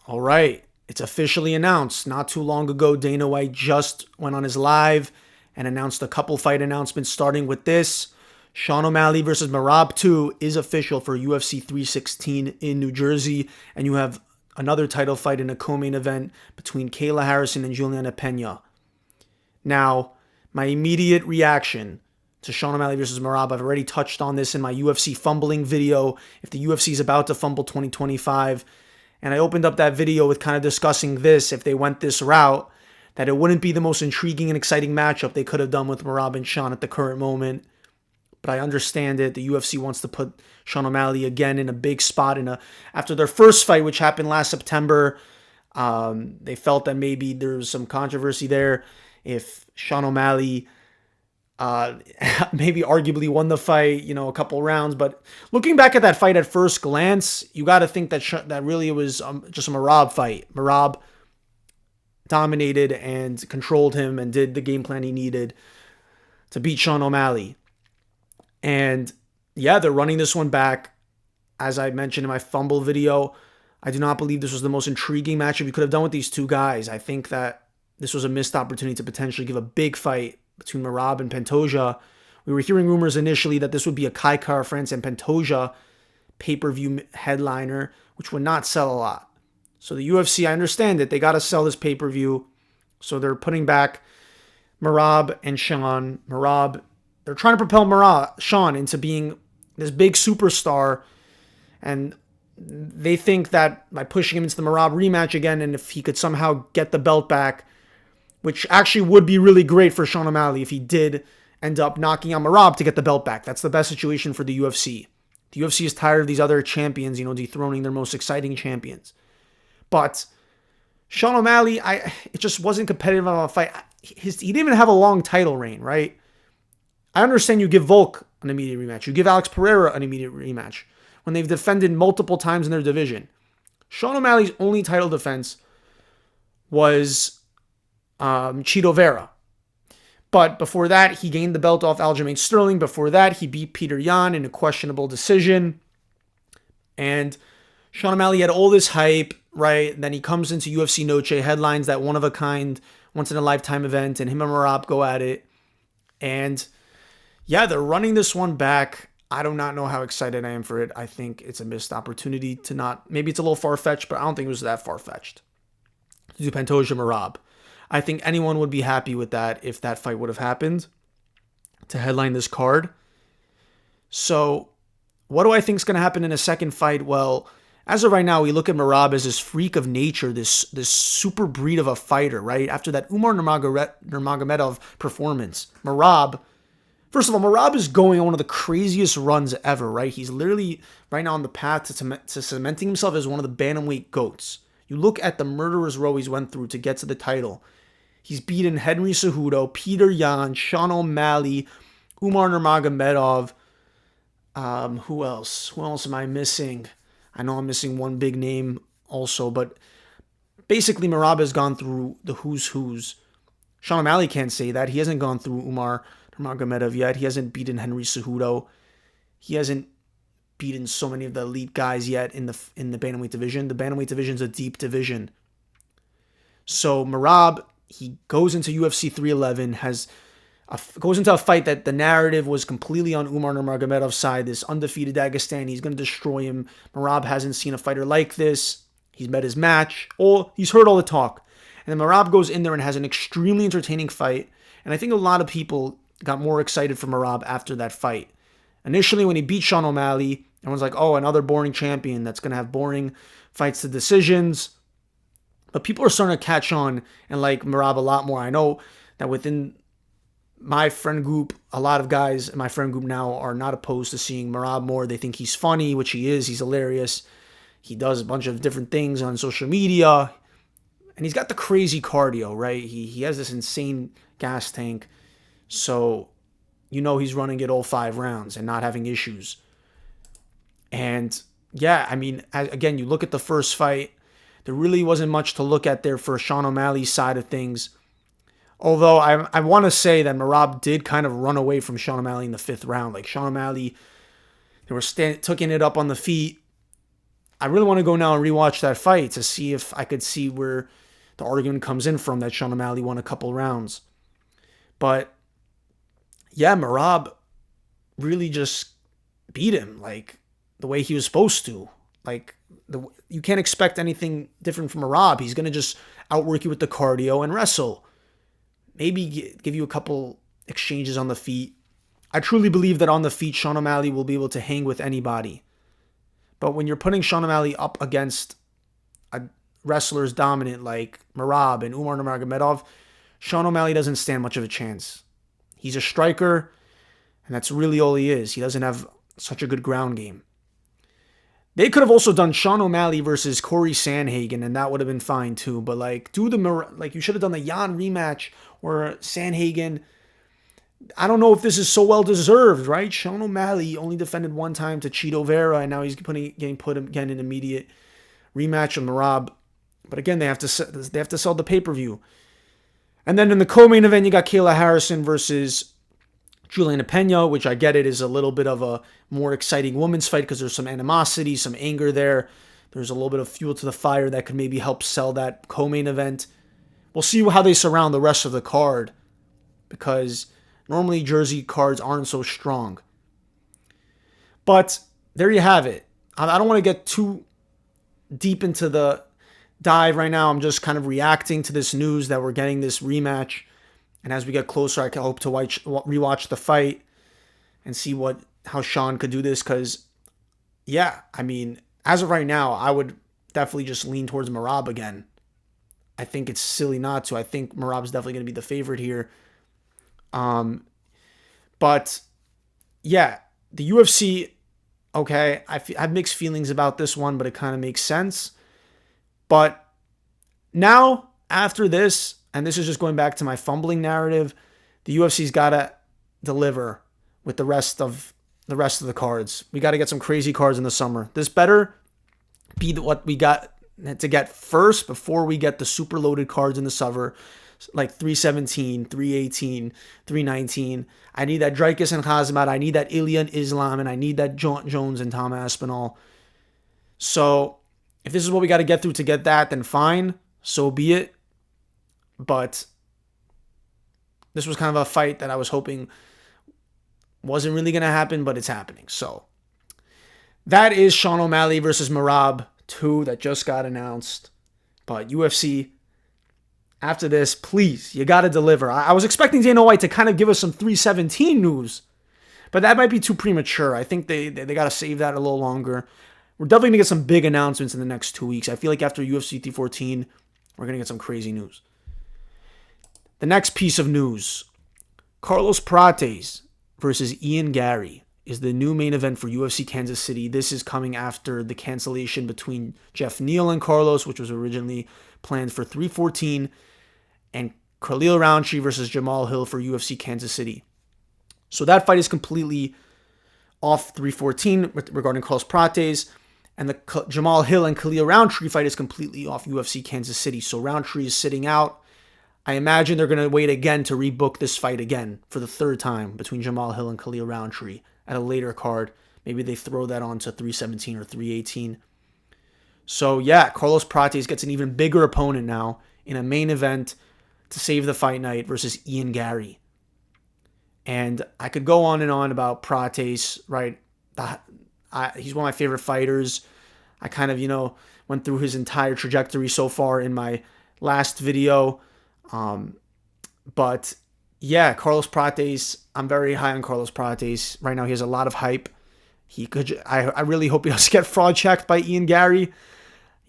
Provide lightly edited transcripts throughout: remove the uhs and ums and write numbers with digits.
All right, it's officially announced. Not too long ago, Dana White just went on his live and announced a couple fight announcements, starting with this. Sean O'Malley versus Merab 2 is official for UFC 316 in New Jersey, and you have another title fight in a co-main event between Kayla Harrison and Julianna Pena. Now, my immediate reaction to Sean O'Malley versus Merab, I've already touched on this in my UFC fumbling video. If the UFC is about to fumble 2025, and I opened up that video with kind of discussing this, if they went this route, that it wouldn't be the most intriguing and exciting matchup they could have done with Merab and Sean at the current moment. But I understand it. The UFC wants to put Sean O'Malley again in a big spot after their first fight, which happened last September. They felt that maybe there was some controversy there. If Sean O'Malley maybe arguably won the fight, a couple rounds. But looking back at that fight at first glance, you got to think that really it was just a Merab fight. Merab dominated and controlled him and did the game plan he needed to beat Sean O'Malley. And yeah, they're running this one back. As I mentioned in my fumble video, I do not believe this was the most intriguing matchup you could have done with these two guys. I think that this was a missed opportunity to potentially give a big fight between Merab and Pantoja. We were hearing rumors initially that this would be a Kai Kara-France and Pantoja pay-per-view headliner, which would not sell a lot. So the UFC, I understand it. They got to sell this pay-per-view. So they're putting back Merab and Sean. They're trying to propel Sean into being this big superstar. And they think that by pushing him into the Merab rematch again, and if he could somehow get the belt back, which actually would be really great for Sean O'Malley if he did end up knocking out Merab to get the belt back. That's the best situation for the UFC. The UFC is tired of these other champions, dethroning their most exciting champions. But Sean O'Malley, it just wasn't competitive on a fight. He didn't even have a long title reign, right? I understand you give Volk an immediate rematch. You give Alex Pereira an immediate rematch when they've defended multiple times in their division. Sean O'Malley's only title defense was Chito Vera. But before that, he gained the belt off Aljamain Sterling. Before that, he beat Peter Yan in a questionable decision. And Sean O'Malley had all this hype, right? And then he comes into UFC Noche, headlines that one-of-a-kind, once-in-a-lifetime event, and him and Merab go at it. And yeah, they're running this one back. I do not know how excited I am for it. I think it's a missed opportunity to not... Maybe it's a little far-fetched, but I don't think it was that far-fetched to do Pantoja Merab. I think anyone would be happy with that if that fight would have happened to headline this card. So what do I think is going to happen in a second fight? Well, as of right now, we look at Merab as this freak of nature, this super breed of a fighter, right? After that Umar Nurmagomedov performance, first of all, Merab is going on one of the craziest runs ever, right? He's literally right now on the path to cementing himself as one of the bantamweight GOATs. You look at the murderer's row he's went through to get to the title. He's beaten Henry Cejudo, Peter Yan, Sean O'Malley, Umar Nurmagomedov. Who else? Who else am I missing? I know I'm missing one big name also, but basically Merab has gone through the who's who's. Sean O'Malley can't say that. He hasn't gone through Umar Nurmagomedov yet. He hasn't beaten Henry Cejudo. He hasn't beaten so many of the elite guys yet in the bantamweight division. The bantamweight division is a deep division. So Merab, he goes into UFC 311, goes into a fight that the narrative was completely on Umar Nurmagomedov's side, this undefeated Dagestani. He's going to destroy him. Merab hasn't seen a fighter like this. He's met his match. He's heard all the talk. And then Merab goes in there and has an extremely entertaining fight. And I think a lot of people got more excited for Merab after that fight. Initially, when he beat Sean O'Malley, everyone's like, oh, another boring champion that's going to have boring fights to decisions. But people are starting to catch on and like Merab a lot more. I know that within my friend group, a lot of guys in my friend group now are not opposed to seeing Merab more. They think he's funny, which he is. He's hilarious. He does a bunch of different things on social media. And he's got the crazy cardio, right? He has this insane gas tank. So, he's running it all 5 rounds and not having issues. And yeah, I mean, again, you look at the first fight, there really wasn't much to look at there for Sean O'Malley's side of things. Although I want to say that Merab did kind of run away from Sean O'Malley in the 5th round. Like Sean O'Malley, they were taking it up on the feet. I really want to go now and rewatch that fight to see if I could see where the argument comes in from that Sean O'Malley won a couple rounds. But yeah, Merab really just beat him like the way he was supposed to. Like you can't expect anything different from Merab. He's gonna just outwork you with the cardio and wrestle. Maybe give you a couple exchanges on the feet. I truly believe that on the feet, Sean O'Malley will be able to hang with anybody. But when you're putting Sean O'Malley up against a wrestlers dominant like Merab and Umar Nurmagomedov, Sean O'Malley doesn't stand much of a chance. He's a striker, and that's really all he is. He doesn't have such a good ground game. They could have also done Sean O'Malley versus Corey Sandhagen, and that would have been fine too. But you should have done the Jan rematch or Sandhagen. I don't know if this is so well deserved, right? Sean O'Malley only defended one time to Chito Vera, and now he's getting put again in immediate rematch with Merab. But again, they have to sell the pay-per-view. And then in the co-main event, you got Kayla Harrison versus Julianna Pena, which I get it is a little bit of a more exciting women's fight because there's some animosity, some anger there. There's a little bit of fuel to the fire that could maybe help sell that co-main event. We'll see how they surround the rest of the card because normally Jersey cards aren't so strong. But there you have it. I don't want to get too deep into the dive right now. I'm just kind of reacting to this news that we're getting this rematch. And as we get closer, I can hope to rewatch the fight and see how Sean could do this. Because, yeah, I mean, as of right now, I would definitely just lean towards Merab again. I think it's silly not to. I think Merab's definitely going to be the favorite here. But, yeah, the UFC, okay, I have mixed feelings about this one, but it kind of makes sense. But now, after this, and this is just going back to my fumbling narrative, the UFC's got to deliver with the rest of the cards. We got to get some crazy cards in the summer. This better be what we got to get first before we get the super loaded cards in the summer, like 317, 318, 319. I need that Dricus and Kazmat. I need that Ilya and Islam, and I need that Jones and Tom Aspinall. So if this is what we got to get through to get that, then fine, so be it. But this was kind of a fight that I was hoping wasn't really going to happen, but it's happening. So that is Sean O'Malley versus Merab 2 that just got announced. But UFC, after this, please, you got to deliver. I was expecting Dana White to kind of give us some 317 news, but that might be too premature. I think they got to save that a little longer. We're definitely going to get some big announcements in the next 2 weeks. I feel like after UFC 314, we're going to get some crazy news. The next piece of news, Carlos Prates versus Ian Garry is the new main event for UFC Kansas City. This is coming after the cancellation between Jeff Neal and Carlos, which was originally planned for 314, and Khalil Roundtree versus Jamal Hill for UFC Kansas City. So that fight is completely off 314 regarding Carlos Prates, and the Jamal Hill and Khalil Roundtree fight is completely off UFC Kansas City. So Roundtree is sitting out. I imagine they're going to wait again to rebook this fight again for the third time between Jamal Hill and Khalil Roundtree at a later card. Maybe they throw that on to 317 or 318. So yeah, Carlos Prates gets an even bigger opponent now in a main event to save the fight night versus Ian Garry. And I could go on and on about Prates, right? He's one of my favorite fighters. I kind of, went through his entire trajectory so far in my last video. But yeah, Carlos Prates, I'm very high on Carlos Prates. Right now he has a lot of hype. I really hope he doesn't get fraud checked by Ian Garry.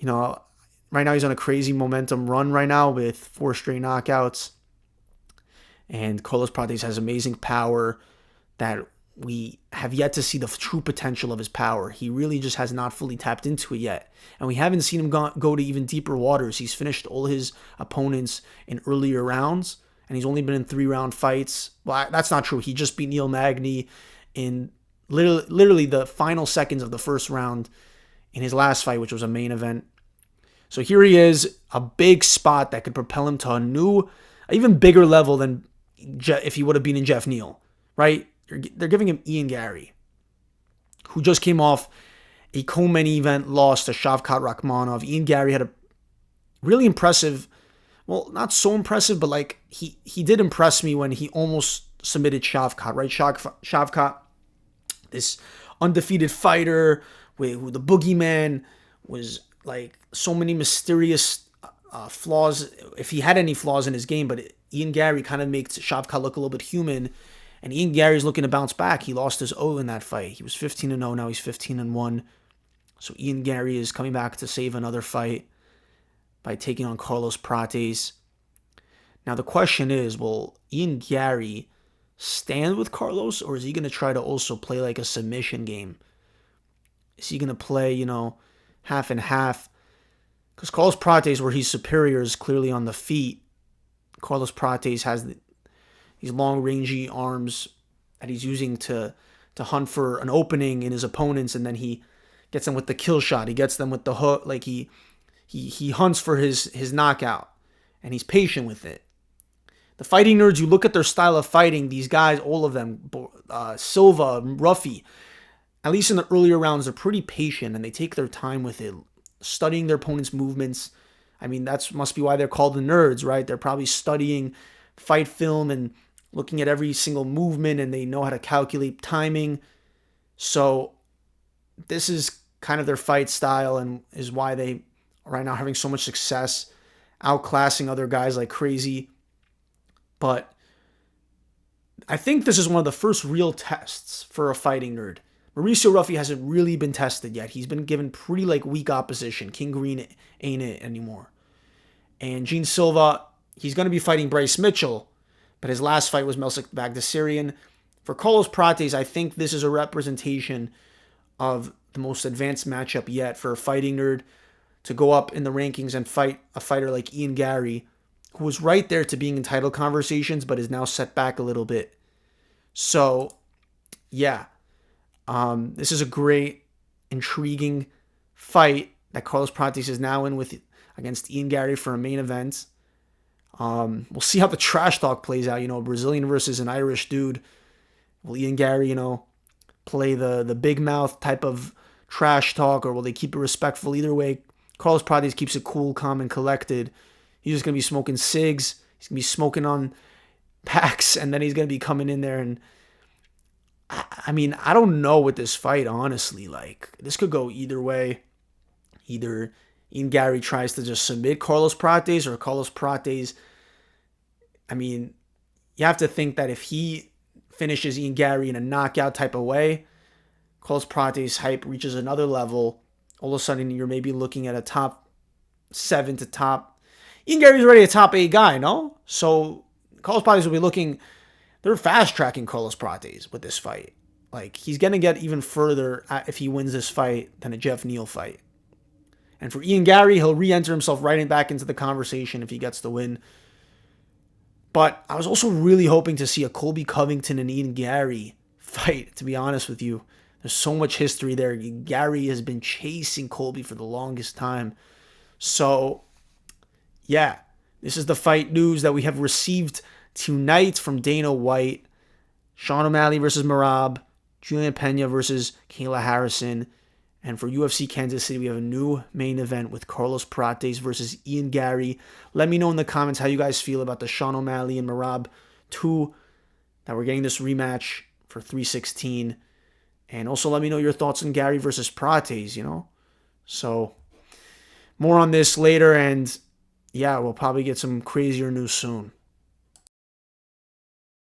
Right now he's on a crazy momentum run right now with 4 straight knockouts. And Carlos Prates has amazing power that we have yet to see the true potential of his power. He really just has not fully tapped into it yet. And we haven't seen him go to even deeper waters. He's finished all his opponents in earlier rounds, and he's only been in 3-round fights. Well, that's not true. He just beat Neil Magny in literally the final seconds of the first round in his last fight, which was a main event. So here he is, a big spot that could propel him to a new, even bigger level than if he would have beaten Jeff Neal, right? They're giving him Ian Garry, who just came off a co-main event loss to Shavkat Rakhmonov. Ian Garry had a really impressive, well, not so impressive, but like he did impress me when he almost submitted Shavkat, right? Shavkat, this undefeated fighter with the boogeyman, was like so many mysterious flaws, if he had any flaws in his game, but Ian Garry kind of makes Shavkat look a little bit human, and Ian Garry's looking to bounce back. He lost his O in that fight. He was 15-0, now he's 15-1. So Ian Garry is coming back to save another fight by taking on Carlos Prates. Now the question is, will Ian Garry stand with Carlos, or is he going to try to also play like a submission game? Is he going to play, half and half? Because Carlos Prates, where he's superior, is clearly on the feet. Carlos Prates has these long, rangy arms that he's using to hunt for an opening in his opponents, and then he gets them with the kill shot. He gets them with the hook. Like he hunts for his knockout, and he's patient with it. The fighting nerds, you look at their style of fighting, these guys, all of them, Silva, Ruffy, at least in the earlier rounds, they're pretty patient, and they take their time with it, studying their opponent's movements. I mean, that must be why they're called the nerds, right? They're probably studying fight film and looking at every single movement, and they know how to calculate timing. So this is kind of their fight style, and is why they are right now having so much success, outclassing other guys like crazy. But I think this is one of the first real tests for a fighting nerd. Mauricio Ruffy hasn't really been tested yet. He's been given pretty weak opposition. King Green ain't it anymore. And Gene Silva, he's going to be fighting Bryce Mitchell, but his last fight was Melsik Bagdasaryan. For Carlos Prates, I think this is a representation of the most advanced matchup yet for a fighting nerd to go up in the rankings and fight a fighter like Ian Garry, who was right there to being in title conversations, but is now set back a little bit. So, yeah. This is a great, intriguing fight that Carlos Prates is now in against Ian Garry for a main event. We'll see how the trash talk plays out. A Brazilian versus an Irish dude. Will Ian Garry, play the big mouth type of trash talk, or will they keep it respectful? Either way, Carlos Prates keeps it cool, calm, and collected. He's just going to be smoking cigs. He's going to be smoking on packs, and then he's going to be coming in there. And I mean, I don't know with this fight, honestly. This could go either way. Either Ian Garry tries to just submit Carlos Prates, or Carlos Prates, I mean, you have to think that if he finishes Ian Garry in a knockout type of way, Carlos Prates' hype reaches another level. All of a sudden, you're maybe looking at a top 7 to top. Ian Garry's already a top 8 guy, no? So Carlos Prates will be looking. They're fast tracking Carlos Prates with this fight. He's going to get even further if he wins this fight than a Jeff Neal fight. And for Ian Garry, he'll re-enter himself right back into the conversation if he gets the win. But I was also really hoping to see a Colby Covington and Ian Garry fight, to be honest with you. There's so much history there. Garry has been chasing Colby for the longest time. So, yeah, this is the fight news that we have received tonight from Dana White. Sean O'Malley versus Merab. Julianna Pena versus Kayla Harrison. And for UFC Kansas City, we have a new main event with Carlos Prates versus Ian Garry. Let me know in the comments how you guys feel about the Sean O'Malley and Merab 2, that we're getting this rematch for 316. And also let me know your thoughts on Garry versus Prates, So, more on this later, and yeah, we'll probably get some crazier news soon.